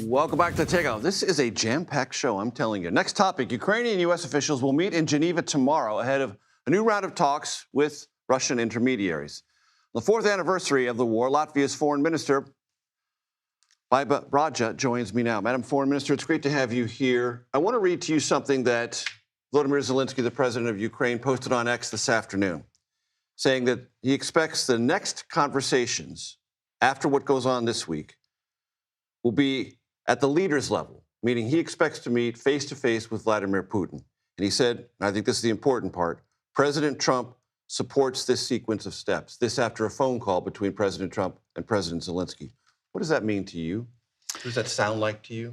Welcome back to Takeout. This is a jam-packed show, I'm telling you. Next topic, Ukrainian and U.S. officials will meet in Geneva tomorrow ahead of a new round of talks with Russian intermediaries. On the fourth anniversary of the war, Latvia's Foreign Minister, Baiba Braje, joins me now. Madam Foreign Minister, it's great to have you here. I want to read to you something that Volodymyr Zelensky, the president of Ukraine, posted on X this afternoon, saying that he expects the next conversations after what goes on this week will be at the leaders level, meaning he expects to meet face-to-face with Vladimir Putin. And he said, and I think this is the important part, President Trump supports this sequence of steps. This after a phone call between President Trump and President Zelensky. What does that mean to you? What does that sound like to you?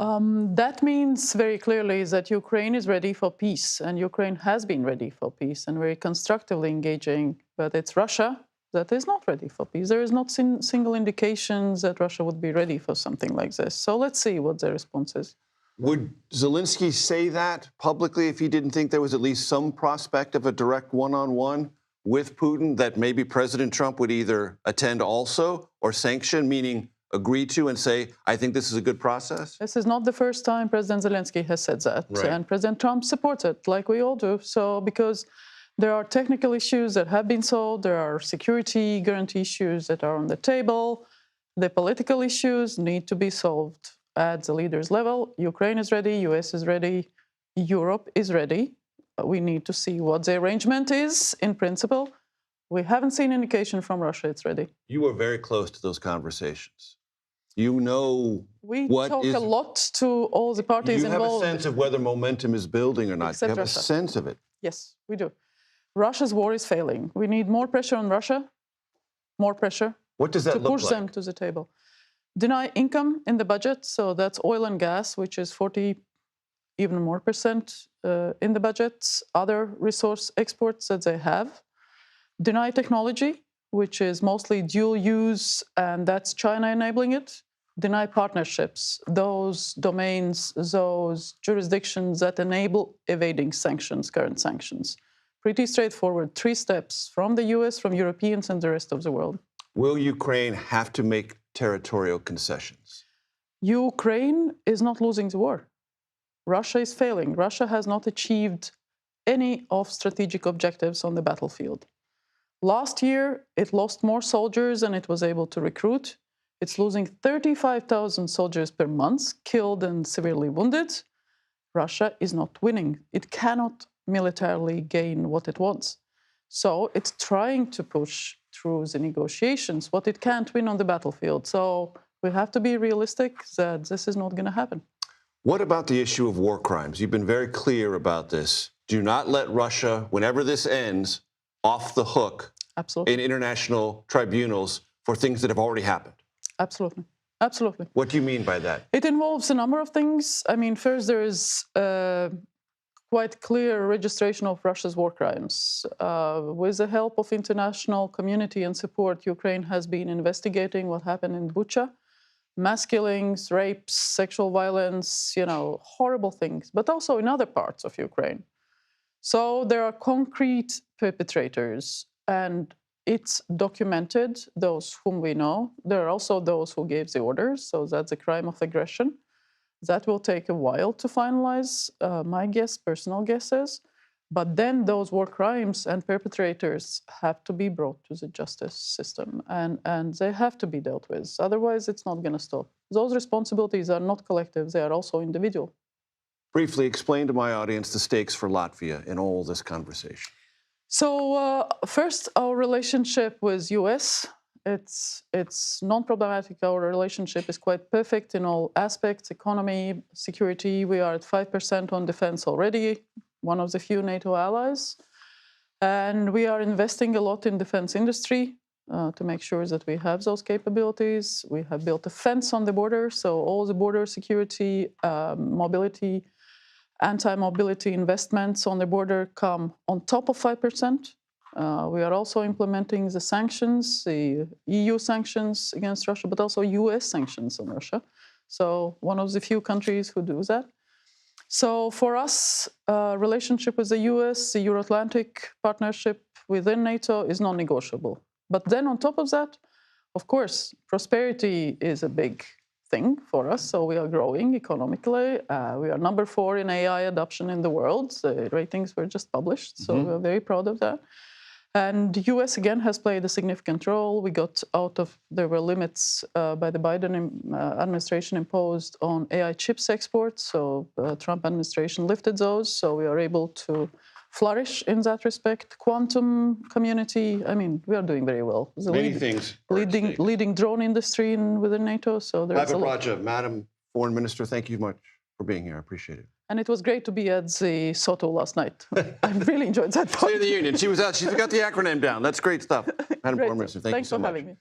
That means very clearly that Ukraine is ready for peace, and Ukraine has been ready for peace and very constructively engaging, but it's Russia that is not ready for peace. There is not single indications that Russia would be ready for something like this. So let's see what their response is. Would Zelensky say that publicly if he didn't think there was at least some prospect of a direct one-on-one with Putin, that maybe President Trump would either attend also or sanction, meaning agree to and say, I think this is a good process? This is not the first time President Zelensky has said that. Right. And President Trump supports it, like we all do. So because there are technical issues that have been solved, there are security guarantee issues that are on the table. The political issues need to be solved at the leaders' level. Ukraine is ready, US is ready, Europe is ready. We need to see what the arrangement is in principle. We haven't seen indication from Russia it's ready. You were very close to those conversations. You know we what talk is, a lot to all the parties you have involved. a sense of whether momentum is building or not. Except You have Russia. a sense of it. Yes, we do. Russia's war is failing. We need more pressure on Russia, more pressure. What does that to look push like? them to the table. Deny income in the budget, so that's oil and gas, which is 40, even more percent in the budget, other resource exports that they have. Deny technology, which is mostly dual use, and that's China enabling it. Deny partnerships, those domains, those jurisdictions that enable evading sanctions, current sanctions. Pretty straightforward, 3 steps from the US, from Europeans, and the rest of the world. Will Ukraine have to make territorial concessions? Ukraine is not losing the war. Russia is failing. Russia has not achieved any of strategic objectives on the battlefield. Last year, it lost more soldiers than it was able to recruit. It's losing 35,000 soldiers per month, killed and severely wounded. Russia is not winning. It cannot militarily gain what it wants. So it's trying to push through the negotiations what it can't win on the battlefield. So we have to be realistic that this is not going to happen. What about the issue of war crimes? You've been very clear about this. Do not let Russia, whenever this ends, off the hook Absolutely. in international tribunals for things that have already happened. Absolutely. Absolutely. What do you mean by that? It involves a number of things. I mean, first, there is quite clear registration of Russia's war crimes. With the help of international community and support, Ukraine has been investigating what happened in Bucha. Mass killings, rapes, sexual violence, horrible things, but also in other parts of Ukraine. So there are concrete perpetrators, and it's documented, those whom we know. There are also those who gave the orders, so that's a crime of aggression. That will take a while to finalize, my guess, personal guesses. But then those war crimes and perpetrators have to be brought to the justice system, and they have to be dealt with. Otherwise, it's not going to stop. Those responsibilities are not collective. They are also individual. Briefly explain to my audience the stakes for Latvia in all this conversation. So first, our relationship with U.S., it's non-problematic. Our relationship is quite perfect in all aspects, economy, security. We are at 5% on defense already, one of the few NATO allies. And we are investing a lot in defense industry to make sure that we have those capabilities. We have built a fence on the border, so all the border security, mobility, anti-mobility investments on the border come on top of 5%. We are also implementing the sanctions, the EU sanctions against Russia, but also US sanctions on Russia. So one of the few countries who do that. So for us, relationship with the US, the Euro-Atlantic partnership within NATO is non-negotiable. But then on top of that, of course, prosperity is a big thing for us. So we are growing economically. We are number 4 in AI adoption in the world. The ratings were just published, so we're very proud of that. And the U.S. again has played a significant role. We got out of, there were limits by the Biden administration imposed on AI chips exports. So the Trump administration lifted those. So we are able to flourish in that respect. Quantum community, I mean, we are doing very well. Many things. Leading drone industry within NATO. So there's Baiba, Braje, Madam Foreign Minister, thank you much for being here. I appreciate it. And it was great to be at the Soto last night. I really enjoyed that part. State of the Union. She was out. She got the acronym down. That's great stuff. Madam Foreign Minister, thank you so much. Thanks for having me.